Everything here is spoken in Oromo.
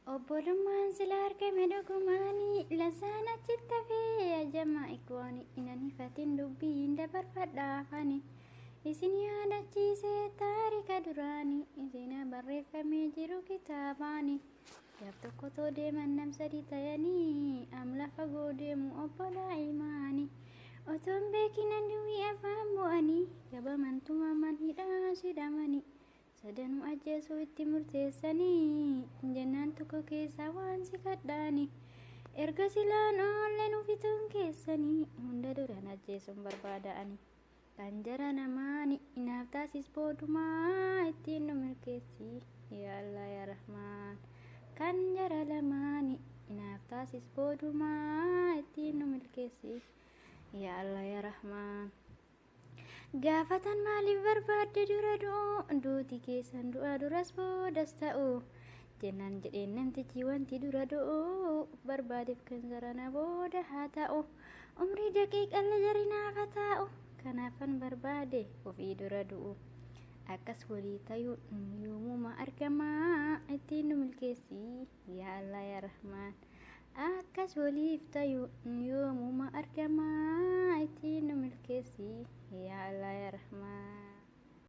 Obbolummaan sila argame dhugumaanii lasaana citta fee ajamaa ikwaani inani fatiin dubbiin dabarfadha afani isin yaadachiisee taarika duraanii isina barreeffamee jiru kitaabaani gaaf tokko too deeman nam sadii ta'anii amla fagoo deemu obbolaa imaanii otoon beekinan duwwii afaan bu'anii gabamantumaman hidhaa sidhamanii sadanuu ajjeesuu itti murteessanii jennaan tokko keessaa waan si kadhaani erga silaan oolle nufituun keessanii hunda duran ajjeesuun barbaada'ani kan jara namaani inaaf taasis boodumaa ittiin nu milkeessi yaa Allah yaa Rahmaan kan jara lamaani inaaf taasis boodumaa ittiin nu milkeessi yaa Allah yaa Rahmaan gaafatan maaliif barbaadde dura du'u duuti keessan du'a duras boodas ta'u jennaan jedheen namtichi wanti dura du'u barbaadeef kan sarana booda haa ta'u umrii daqiiqalla jarinaaf haa taa'u kanaafan barbaade ofii dura du'u akkas walii ta'uu yoomuma argamaa ittiin nu milkeessi yaa Allah yaa Rahmaan akkas waliif ta'uu yoomuma argamaa ittiin nu milkeessi yaa Allah yaa Rahmaan.